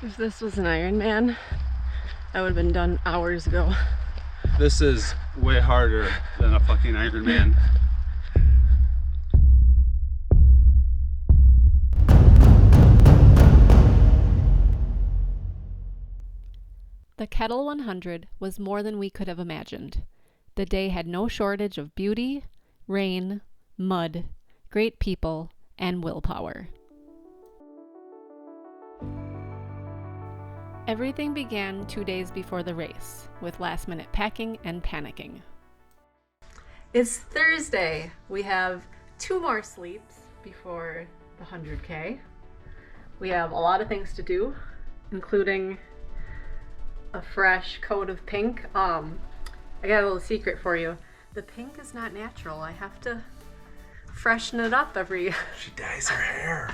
If this was an Ironman, I would have been done hours ago. This is way harder than a fucking Ironman. The Kettle 100 was more than we could have imagined. The day had no shortage of beauty, rain, mud, great people, and willpower. Everything began 2 days before the race, with last-minute packing and panicking. It's Thursday. We have 2 more sleeps before the 100K. We have a lot of things to do, including a fresh coat of pink. I got a little secret for you. The pink is not natural. I have to freshen it up every... She dyes her hair.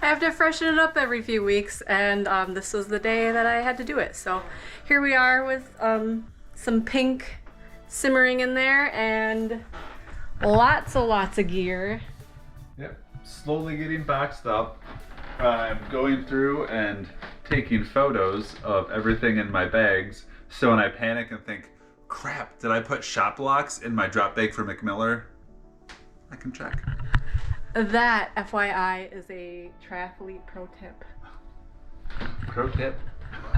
I have to freshen it up every few weeks, and this was the day that I had to do it. So here we are with some pink simmering in there and lots of gear. Yep, slowly getting boxed up. I'm going through and taking photos of everything in my bags, so when I panic and think, crap, did I put shop locks in my drop bag for McMiller? I can check. That, FYI, is a triathlete pro tip. Pro tip.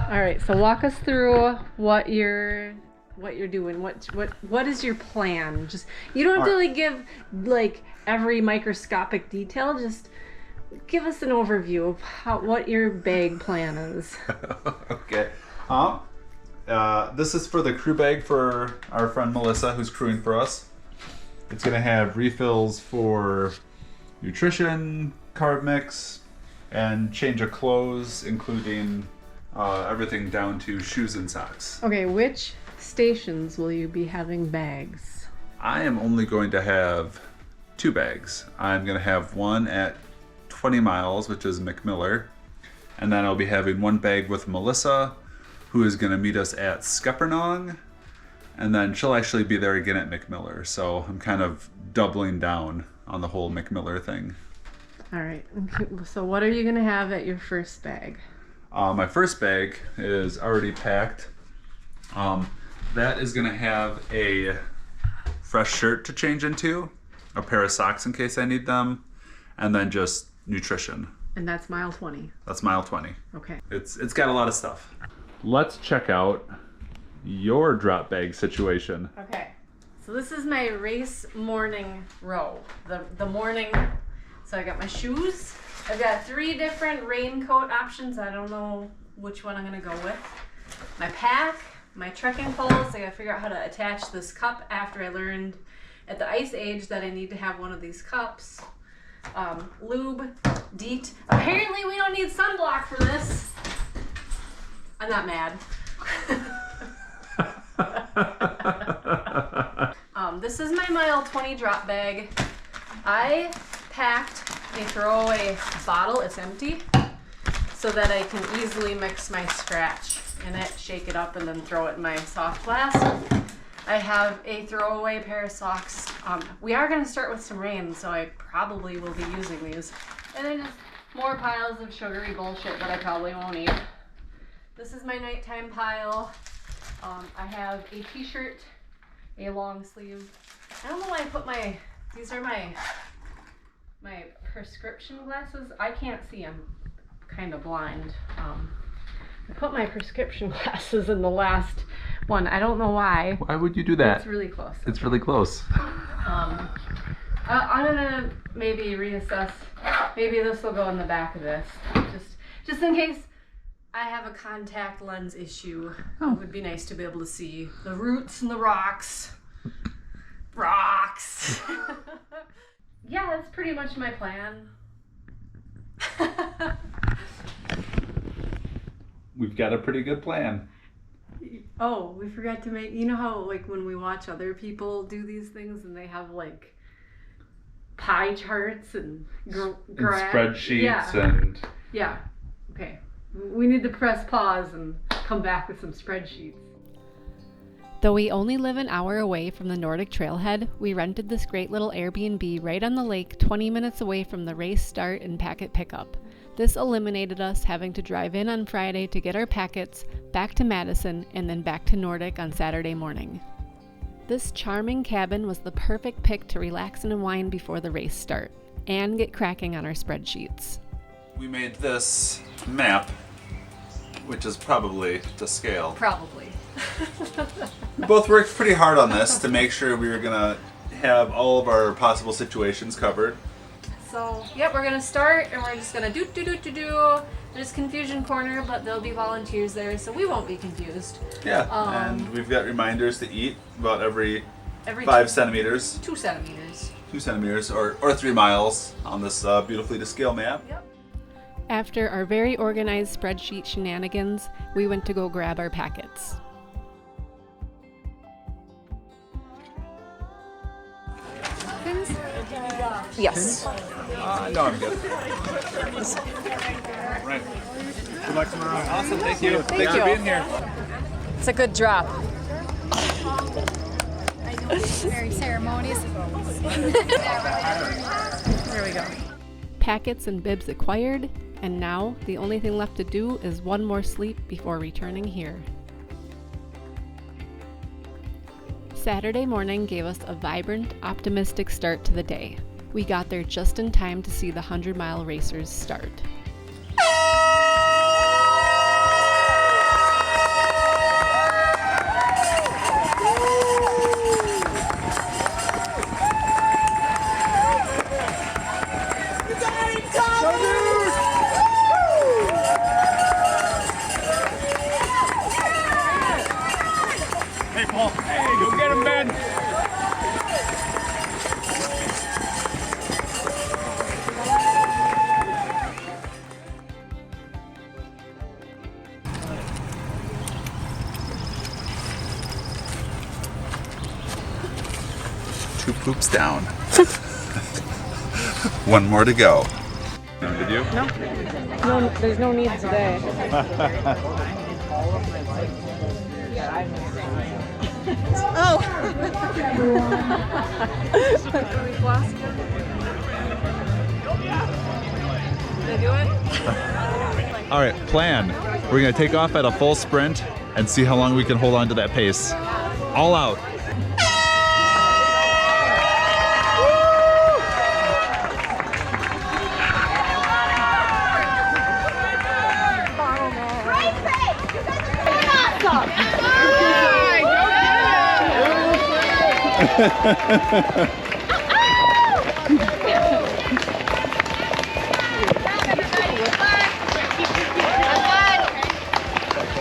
All right, so walk us through what you're doing. What is your plan? Just, you don't have to like give like every microscopic detail. Just give us an overview of what your bag plan is. Okay. This is for the crew bag for our friend Melissa, who's crewing for us. It's gonna have refills for nutrition, carb mix, and change of clothes, including everything down to shoes and socks. Okay, which stations will you be having bags? I am only going to have 2 bags. I'm gonna have one at 20 miles, which is McMiller, and then I'll be having 1 bag with Melissa, who is gonna meet us at Skeppernong, and then she'll actually be there again at McMiller. So I'm kind of doubling down on the whole McMiller thing. All right. So what are you going to have at your first bag? My first bag is already packed. That is going to have a fresh shirt to change into, a pair of socks in case I need them, and then just nutrition. And that's mile 20. That's mile 20. Okay. It's got a lot of stuff. Let's check out your drop bag situation. Okay. So this is my race morning row. The morning. So I got my shoes. I've got 3 different raincoat options. I don't know which one I'm gonna go with. My pack, my trekking poles. I gotta figure out how to attach this cup after I learned at the Ice Age that I need to have one of these cups. Lube, DEET. Apparently we don't need sunblock for this. I'm not mad. This is my mile 20 drop bag. I packed a throwaway bottle, it's empty, so that I can easily mix my scratch in it, shake it up, and then throw it in my soft glass. I have a throwaway pair of socks. We are going to start with some rain, so I probably will be using these. And then just more piles of sugary bullshit that I probably won't eat. This is my nighttime pile. I have a t-shirt, a long sleeve. I don't know why I put these are my prescription glasses. I can't see, I'm kind of blind. I put my prescription glasses in the last one. I don't know why. Why would you do that? It's really close. It's really close. I'm gonna maybe reassess. Maybe this will go in the back of this, just in case I have a contact lens issue. Oh. It would be nice to be able to see the roots and the rocks. Rocks. Yeah, that's pretty much my plan. We've got a pretty good plan. Oh, we forgot to make, you know how like when we watch other people do these things and they have like pie charts and Spreadsheets yeah. and... Yeah, okay. We need to press pause and come back with some spreadsheets. Though we only live an hour away from the Nordic Trailhead, we rented this great little Airbnb right on the lake 20 minutes away from the race start and packet pickup. This eliminated us having to drive in on Friday to get our packets, back to Madison, and then back to Nordic on Saturday morning. This charming cabin was the perfect pick to relax and unwind before the race start, and get cracking on our spreadsheets. We made this map, which is probably to scale. Probably. We both worked pretty hard on this to make sure we were gonna have all of our possible situations covered. So, yep, we're gonna start and we're just gonna do. There's confusion corner, but there'll be volunteers there, so we won't be confused. Yeah, and we've got reminders to eat about every Every 5 centimeters, 2 centimeters. 2 centimeters, or 3 miles on this beautifully to scale map. Yep. After our very organized spreadsheet shenanigans, we went to go grab our packets. Yes. No, I'm good. Right. Good luck tomorrow. Awesome, thank you. Thanks you. for being here. It's a good drop. Very ceremonious. There we go. Packets and bibs acquired, and now the only thing left to do is one more sleep before returning here. Saturday morning gave us a vibrant, optimistic start to the day. We got there just in time to see the 100-mile racers start. Hey, Paul. Hey, go get him, Ben. Two poops down. One more to go. Did you? No, there's no need today. All right, plan. We're gonna take off at a full sprint and see how long we can hold on to that pace. All out.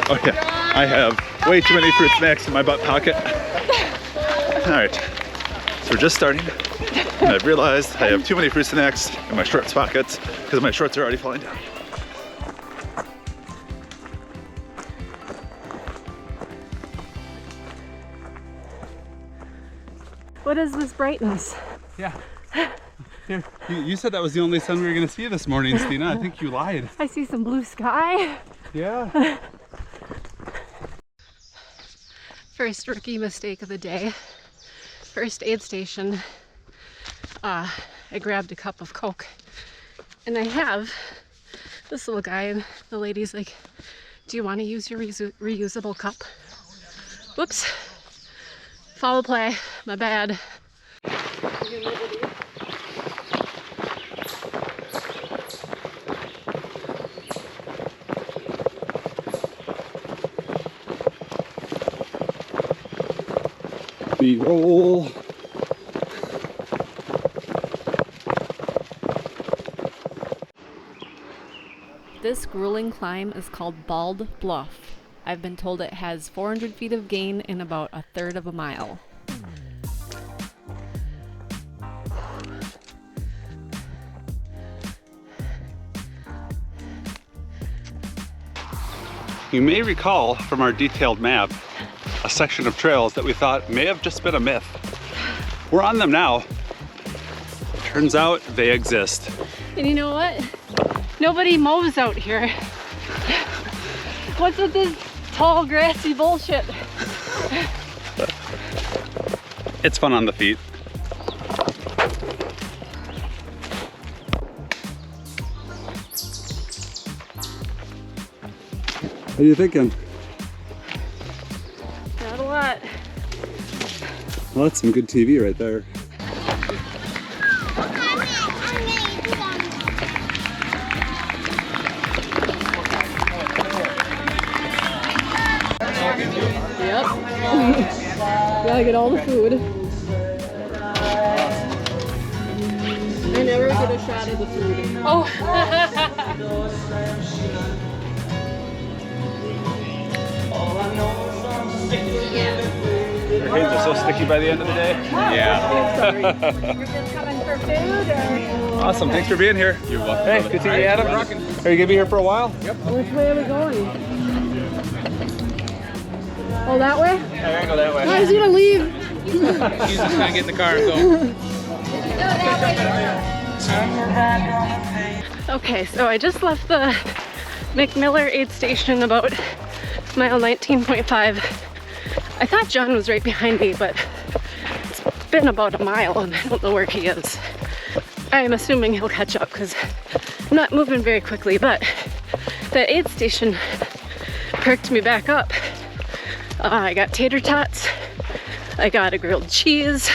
Oh yeah, I have way too many fruit snacks in my butt pocket. All right, so we're just starting, and I've realized I have too many fruit snacks in my shorts pockets because my shorts are already falling down. What is this brightness? Yeah. Here, you said that was the only sun we were going to see this morning, Stina. I think you lied. I see some blue sky. Yeah. First rookie mistake of the day. First aid station. I grabbed a cup of Coke, and I have this little guy, and the lady's like, "Do you want to use your reusable cup?" Whoops. Foul play. My bad. B-roll. This grueling climb is called Bald Bluff. I've been told it has 400 feet of gain in about a third of a mile. You may recall from our detailed map a section of trails that we thought may have just been a myth. We're on them now. Turns out they exist. And you know what? Nobody mows out here. What's with this tall, grassy bullshit? It's fun on the feet. What are you thinking? Not a lot. Well, that's some good TV right there. Yep. Gotta get all the food. I never get a shot of the food. Oh. Your hands are so sticky by the end of the day. Yeah. You're just coming for food or? Awesome. Thanks for being here. You're welcome. Hey, good to see you, Adam. Are you gonna be here for a while? Yep. Which way are we going? Oh, that way? Yeah, we're gonna go that way. Why is he gonna leave? He's just gonna get in the car and go. Okay, so I just left the McMiller aid station about mile 19.5. I thought John was right behind me, but it's been about a mile and I don't know where he is. I'm assuming he'll catch up because I'm not moving very quickly, but the aid station perked me back up. I got tater tots, I got a grilled cheese,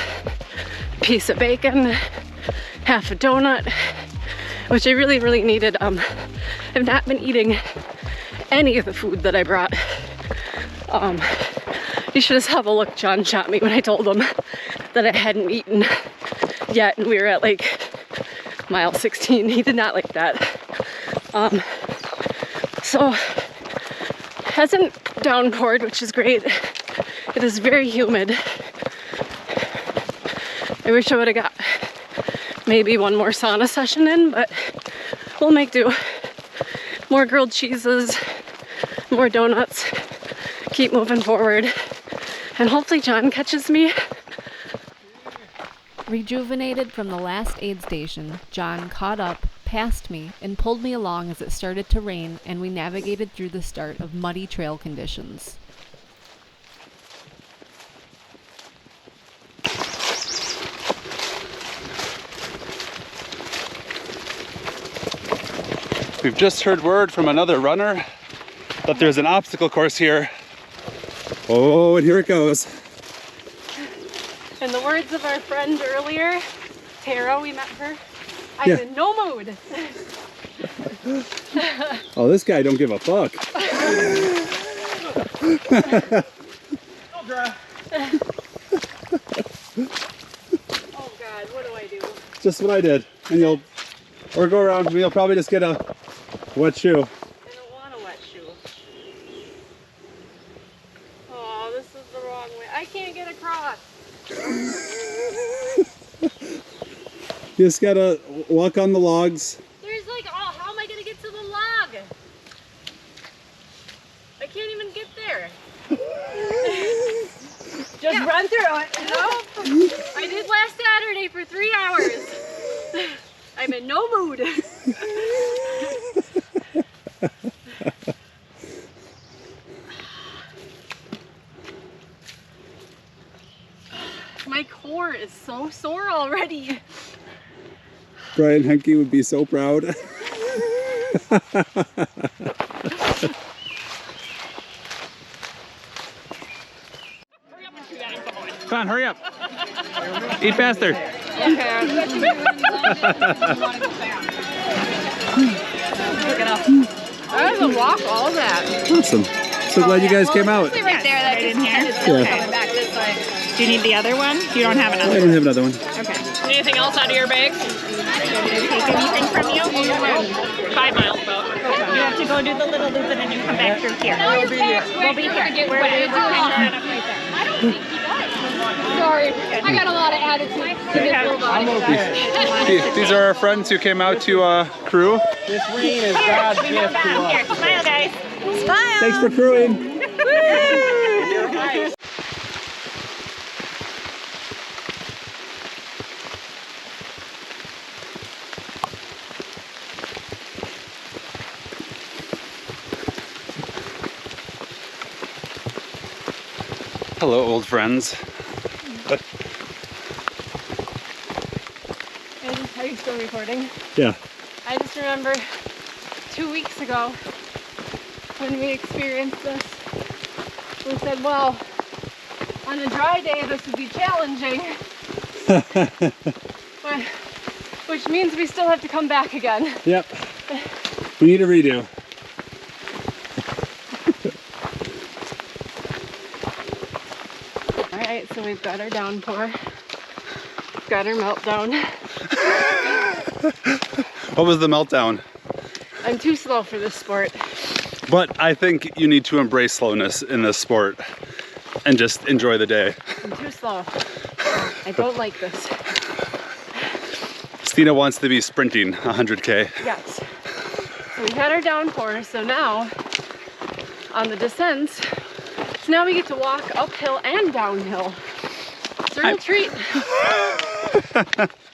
a piece of bacon, half a donut, which I really, really needed. I've not been eating any of the food that I brought. You should have had a look John shot me when I told him that I hadn't eaten yet and we were at like mile 16. He did not like that. So hasn't downpoured, which is great. It is very humid. I wish I would have got maybe one more sauna session in, but we'll make do. More grilled cheeses, more donuts, keep moving forward, and hopefully John catches me. Rejuvenated from the last aid station, John caught up, passed me, and pulled me along as it started to rain and we navigated through the start of muddy trail conditions. We've just heard word from another runner that there's an obstacle course here. Oh, and here it goes. In the words of our friend earlier, Tara, we met her, I'm in no mood. Oh, this guy don't give a fuck. Oh God, what do I do? Just what I did. And you'll go around and you'll probably just get a wet shoe. I don't want a wet shoe. Oh, this is the wrong way. I can't get across. You just gotta walk on the logs. There's like, oh, how am I gonna get to the log? I can't even get there. Just run through it. No, I did last Saturday for 3 hours. I'm in no mood. My core is so sore already. Brian Henke would be so proud. Come on, hurry up. Eat faster. I had to walk all that. Awesome. So glad you guys came out. Right there, that in here. Yeah. back this way. Do you need the other one? You don't have I another. don't have another one. Okay. Anything else out of your bag? Take anything from you? 5 miles about. You have to go do the little loop and then you come back through here. We'll be here. We'll be here. We're wet. set up right there. I don't think he does. Sorry, I got a lot of attitude. These are our friends who came out to crew. This rain is God's gift to us. Here, smile, guys. Smile. Thanks for crewing. Hello, old friends. Are you still recording? Yeah. I just remember 2 weeks ago, when we experienced this. We said, well, on a dry day this would be challenging. But, which means we still have to come back again. Yep. We need a redo. Alright, so we've got our downpour. Got our meltdown. What was the meltdown? I'm too slow for this sport. But I think you need to embrace slowness in this sport and just enjoy the day. I'm too slow. I don't like this. Stina wants to be sprinting 100K. Yes. So we've had our downpour, so now on the descents, so now we get to walk uphill and downhill. It's a real treat.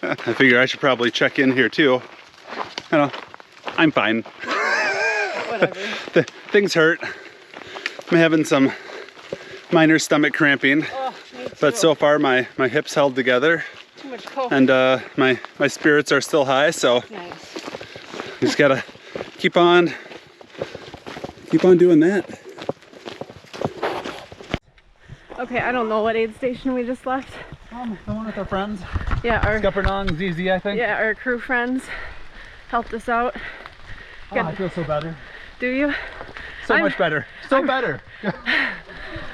I figure I should probably check in here too. You know, I'm fine. Whatever. Things hurt. I'm having some minor stomach cramping, Oh, me too. but so far my hips held together, Too much coke. and my spirits are still high. So Nice. you just gotta keep on doing that. Okay, I don't know what aid station we just left. The one with our friends. Yeah, our Scuppernong, ZZ, I think. our crew friends helped us out. Oh, I feel so better. Do you? So much better. So better.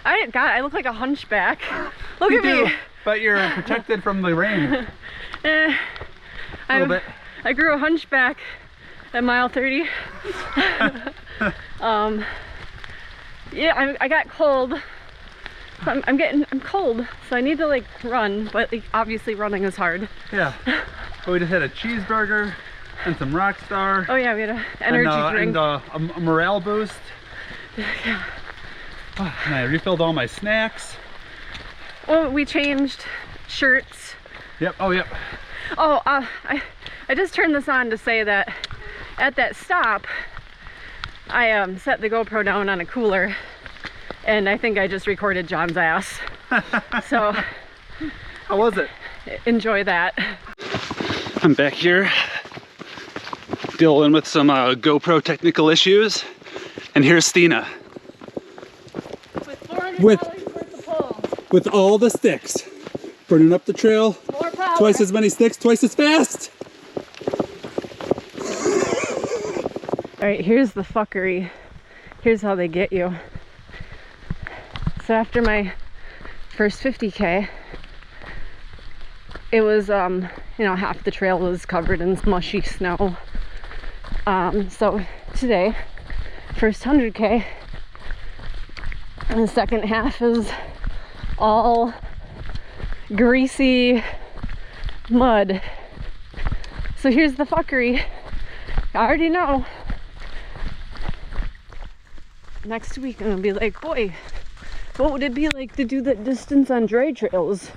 I look like a hunchback. Look You at do, me. but you're protected from the rain. Eh, A little bit. I grew a hunchback at mile 30. Yeah, I got cold. I'm cold, so I need to like run, but like, obviously running is hard. Yeah. But we just had a cheeseburger and some Rockstar. Oh yeah, we had an energy drink. And a morale boost. Yeah. Oh, and I refilled all my snacks. Well, we changed shirts. Yep. Oh, yep. Oh, I just turned this on to say that at that stop, I set the GoPro down on a cooler, and I think I just recorded John's ass. So, how was it? Enjoy that. I'm back here dealing with some GoPro technical issues, and here's Stina. With $400 worth of poles. With all the sticks, burning up the trail. More power. Twice as many sticks, twice as fast. All right, here's the fuckery. Here's how they get you. So after my first 50K, it was, half the trail was covered in mushy snow. So today, first 100K, and the second half is all greasy mud. So here's the fuckery. I already know. Next week I'm gonna be like, boy, what would it be like to do that distance on dry trails?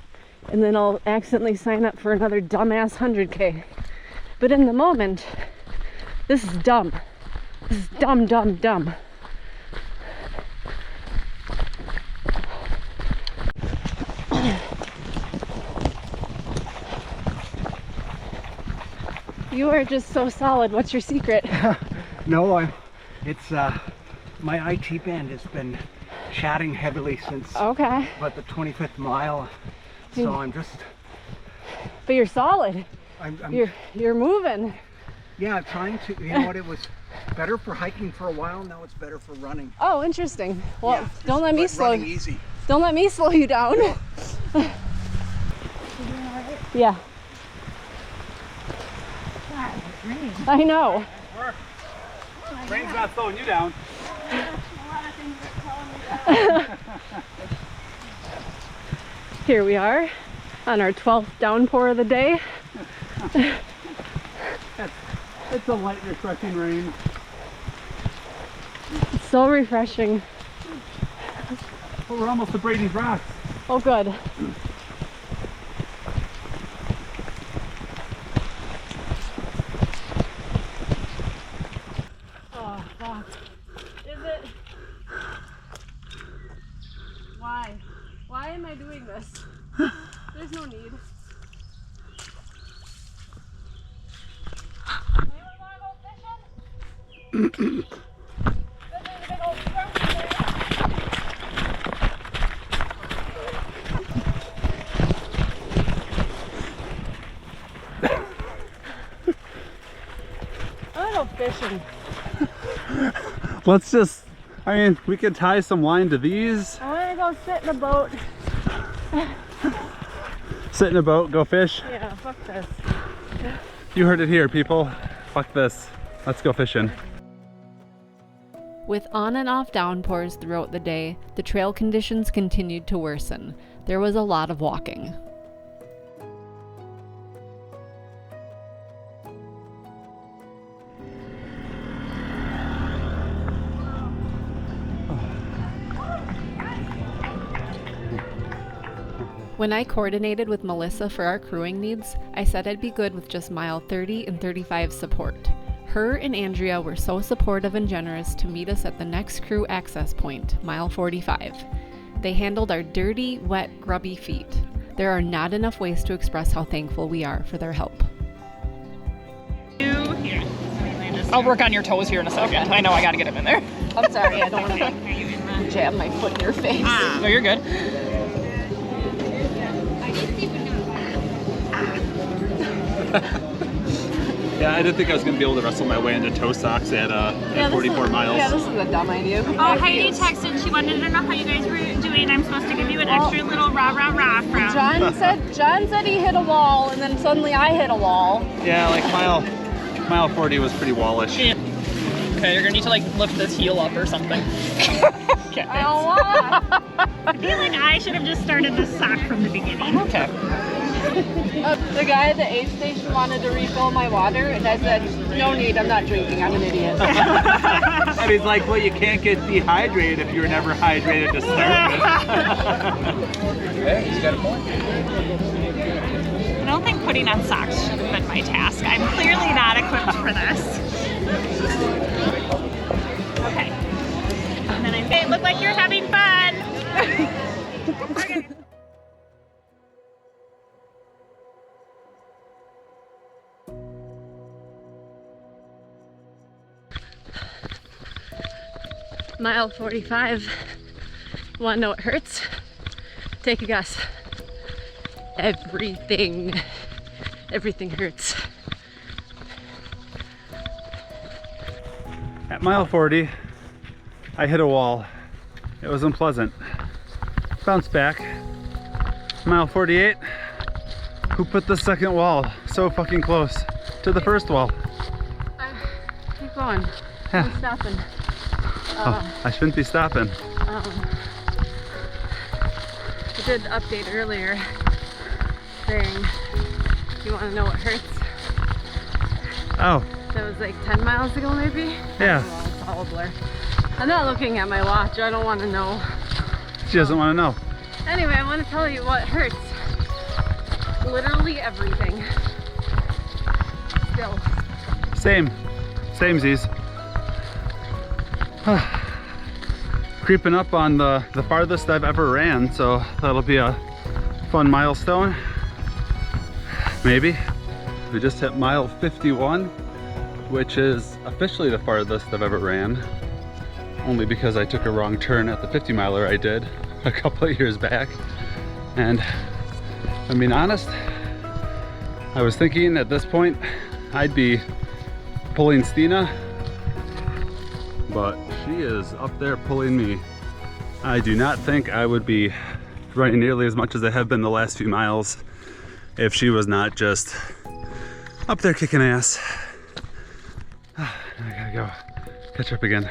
And then I'll accidentally sign up for another dumbass 100K. But in the moment, this is dumb. This is dumb, dumb, dumb. You are just so solid. What's your secret? No, it's my IT band has been chatting heavily since Okay. about the 25th mile. So I'm just, But you're solid. I'm You're moving. yeah, trying to, you know what, it was better for hiking for a while, now it's better for running. Oh, interesting. Well, Yeah, don't let me but slow. running easy. Don't let me slow you down. Yeah. I know. Rain's not slowing you down. Here we are on our 12th downpour of the day. It's a light, refreshing rain. It's so refreshing. Well, we're almost to Brady's Rocks. Oh, good. Oh, fuck. Is it? Why? Why am I doing this? There's no need. Anyone wanna go fishing? This is a big old go fishing. Let's just, I mean, we could tie some line to these. I want to go sit in a boat. Sit in a boat, go fish. Yeah, fuck this. You heard it here, people. Fuck this. Let's go fishing. With on and off downpours throughout the day, the trail conditions continued to worsen. There was a lot of walking. When I coordinated with Melissa for our crewing needs, I said I'd be good with just mile 30 and 35 support. Her and Andrea were so supportive and generous to meet us at the next crew access point, mile 45. They handled our dirty, wet, grubby feet. There are not enough ways to express how thankful we are for their help. I'll work on your toes here in a second. I know I gotta get them in there. I'm sorry, I don't want to jam my foot in your face. No, you're good. Yeah, I didn't think I was going to be able to wrestle my way into toe socks at 44 miles. Yeah, this is a dumb idea. Oh, Heidi texted. She wanted to know how you guys were doing. I'm supposed to give you an extra little rah rah rah from. John said he hit a wall, and then suddenly I hit a wall. Yeah, like mile 40 was pretty wallish. Yeah. Okay, you're gonna need to like lift this heel up or something. Okay. I don't want. I feel like I should have just started this sock from the beginning. Okay. The guy at the aid station wanted to refill my water, and I said, no need, I'm not drinking, I'm an idiot. And he's like, well, you can't get dehydrated if you were never hydrated to start with. Hey, he's got a point. I don't think putting on socks should have been my task. I'm clearly not equipped for this. Okay. And then I say, look like you're having fun. Okay. Mile 45. Want to know what hurts? Take a guess. Everything. Everything hurts. At mile 40, I hit a wall. It was unpleasant. Bounced back. Mile 48, who put the second wall so fucking close to the first wall? Keep going. Yeah. I'm stopping. I shouldn't be stopping. I did the update earlier saying, you want to know what hurts? Oh, That was like 10 miles ago maybe? yeah. I don't know, it's all a blur. I'm not looking at my watch, I don't want to know. She doesn't want to know. Anyway, I want to tell you what hurts. Literally everything. Still. Same. Samesies. Creeping up on the farthest I've ever ran, so that'll be a fun milestone. Maybe. We just hit mile 51, which is officially the farthest I've ever ran. Only because I took a wrong turn at the 50 miler I did a couple of years back. And I mean, honest, I was thinking at this point I'd be pulling Stina, but she is up there pulling me. I do not think I would be running nearly as much as I have been the last few miles if she was not just up there kicking ass. I gotta go catch up again.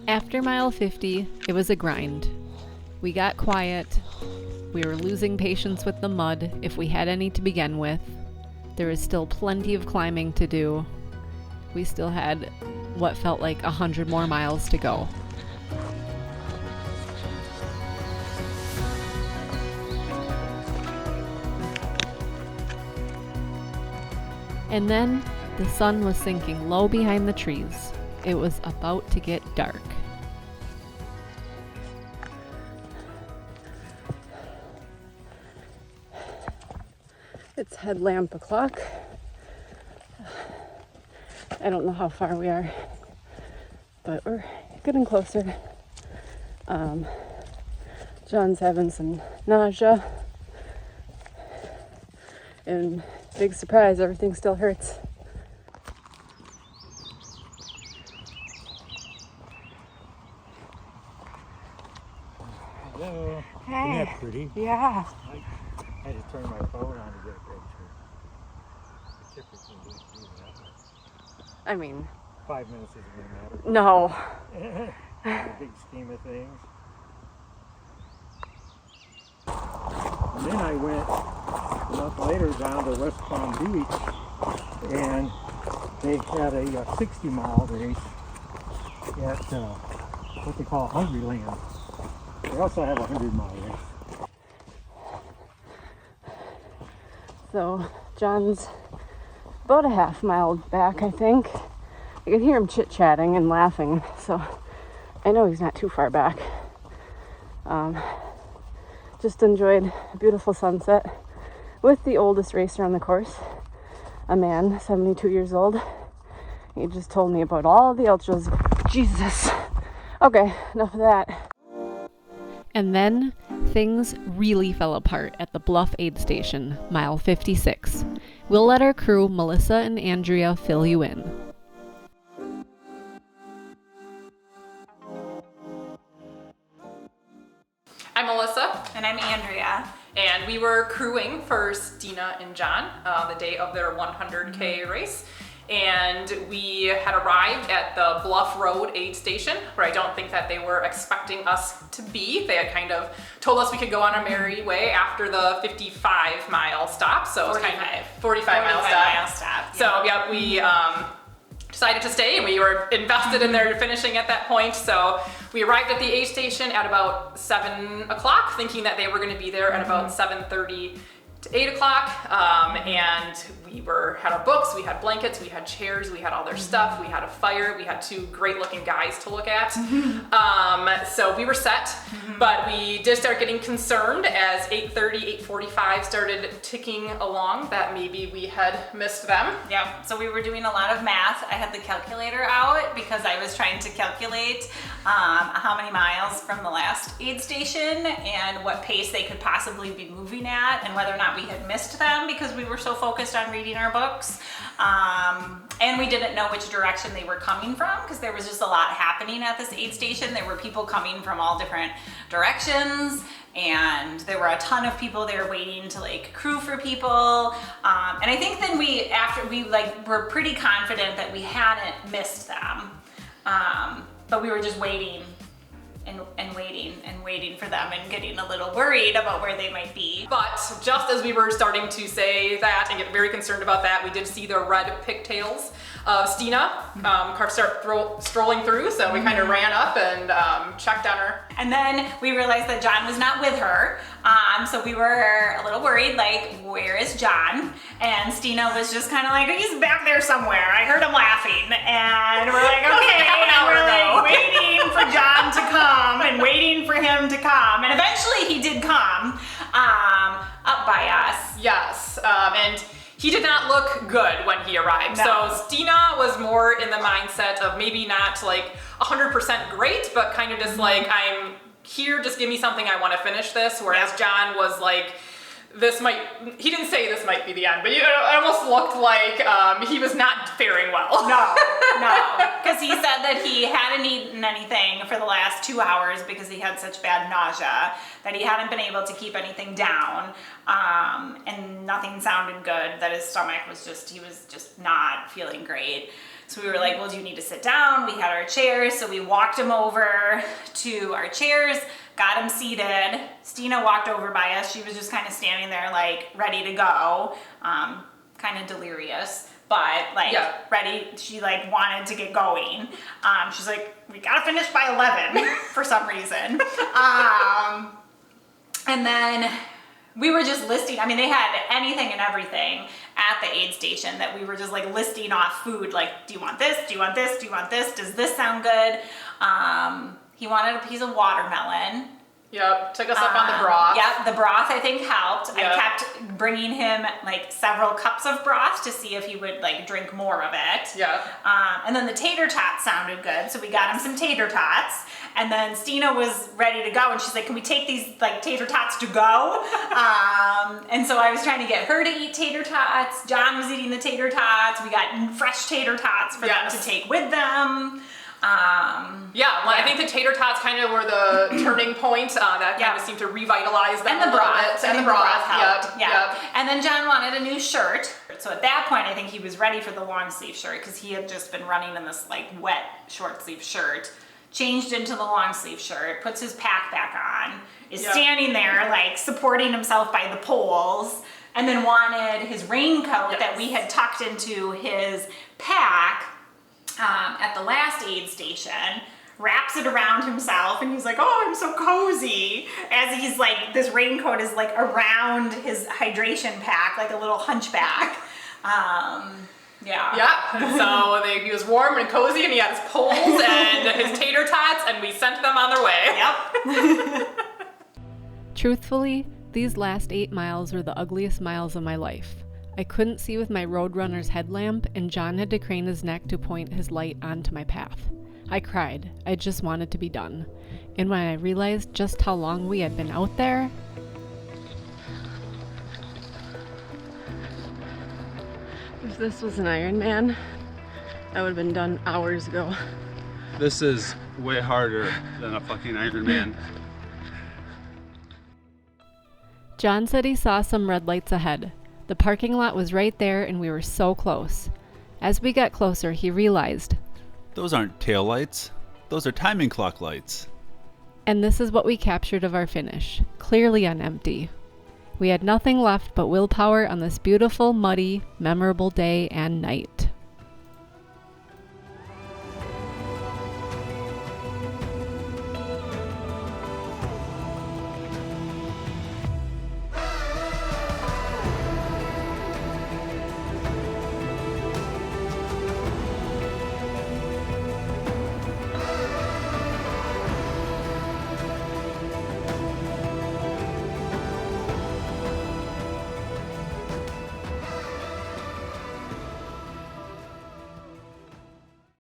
After mile 50, it was a grind. We got quiet. We were losing patience with the mud, if we had any to begin with. There was still plenty of climbing to do. We still had what felt like 100 more miles to go. And then the sun was sinking low behind the trees. It was about to get dark. It's headlamp o'clock. I don't know how far we are, but we're getting closer. John's having some nausea. And big surprise, everything still hurts. Hello. Hey. Isn't that pretty? Yeah. I had to turn my phone on to get a picture. The typically wouldn't do that. I mean, 5 minutes isn't going to matter. no. In the big scheme of things. And then I went a month later down to West Palm Beach, and they had a 60-mile race at what they call Hungry Land. They also have a 100-mile race. So John's about a half mile back, I think. I could hear him chit-chatting and laughing, so I know he's not too far back. Just enjoyed a beautiful sunset with the oldest racer on the course, a man, 72 years old. He just told me about all the ultras. Jesus. Okay, enough of that. And then things really fell apart at the Bluff aid station, mile 56. We'll let our crew, Melissa and Andrea, fill you in. I'm Melissa, And I'm Andrea. and we were crewing for Stina and John the day of their 100K race. And we had arrived at the Bluff Road aid station, where I don't think that they were expecting us to be. They had kind of told us we could go on our merry way after the 55-mile stop. So it was kind of 45-mile stop. So yeah, we decided to stay, and we were invested in their finishing at that point. So we arrived at the aid station at about 7 o'clock, thinking that they were going to be there at about 7:30 to 8 o'clock, and we had our books, we had blankets, we had chairs, we had all their stuff, we had a fire, we had two great looking guys to look at. So we were set, but we did start getting concerned as 8:30, 8:45 started ticking along that maybe we had missed them. Yeah, so we were doing a lot of math. I had the calculator out because I was trying to calculate how many miles from the last aid station and what pace they could possibly be moving at, and whether or not we had missed them because we were so focused on reading our books. And we didn't know which direction they were coming from because there was just a lot happening at this aid station. There were people coming from all different directions, and there were a ton of people there waiting to like crew for people. And I think then after we were pretty confident that we hadn't missed them. But we were just waiting and waiting for them and getting a little worried about where they might be. But just as we were starting to say that and get very concerned about that, we did see the red pigtails of Stina start strolling through, so we kind of ran up and checked on her. And then we realized that John was not with her, so we were a little worried, like, where is John? And Stina was just kind of like, he's back there somewhere. I heard him laughing. And we're like, okay. And we're like waiting for John to come and waiting for him to come. And eventually he did come up by us. Yes, and he did not look good when he arrived. No. So Stina was more in the mindset of maybe not like 100% great, but kind of just like, I'm here, just give me something, I want to finish this. Whereas John was like, he didn't say this might be the end, but it almost looked like he was not faring well. No, because he said that he hadn't eaten anything for the last 2 hours because he had such bad nausea that he hadn't been able to keep anything down, and nothing sounded good, that his stomach was he was just not feeling great. So we were like, well, do you need to sit down? We had our chairs, so we walked him over to our chairs, got him seated. Stina walked over by us. She was just kind of standing there like ready to go, kind of delirious, but like ready. She like wanted to get going. She's like, we gotta finish by 11 for some reason. And then we were just listing, I mean, they had anything and everything at the aid station that we were just like listing off food, like, do you want this? Do you want this? Do you want this? Does this sound good? He wanted a piece of watermelon. Yep, took us up on the broth. Yep, the broth I think helped. Yep. I kept bringing him like several cups of broth to see if he would like drink more of it. Yep. And then the tater tots sounded good, so we got him some tater tots. And then Stina was ready to go, and she's like, "Can we take these like tater tots to go?" And so I was trying to get her to eat tater tots. John was eating the tater tots. We got fresh tater tots for them to take with them. I think the tater tots kind of were the turning point. That kind of seemed to revitalize them. And the broth. And the broth helped. Yep. And then John wanted a new shirt. So at that point, I think he was ready for the long sleeve shirt because he had just been running in this like wet short sleeve shirt. Changed into the long sleeve shirt, puts his pack back on, is standing there like supporting himself by the poles, and then wanted his raincoat that we had tucked into his pack at the last aid station, wraps it around himself, and he's like, "Oh, I'm so cozy," as he's like, this raincoat is like around his hydration pack, like a little hunchback. So he was warm and cozy, and he had his poles and his tater tots, and we sent them on their way. Yep. Truthfully, these last 8 miles were the ugliest miles of my life. I couldn't see with my Roadrunner's headlamp, and John had to crane his neck to point his light onto my path. I cried. I just wanted to be done. And when I realized just how long we had been out there, If this was an Ironman, I would have been done hours ago. This is way harder than a fucking Ironman. John said he saw some red lights ahead. The parking lot was right there, and we were so close. As we got closer, he realized, Those aren't tail lights. Those are timing clock lights. and this is what we captured of our finish, clearly on empty. We had nothing left but willpower on this beautiful, muddy, memorable day and night.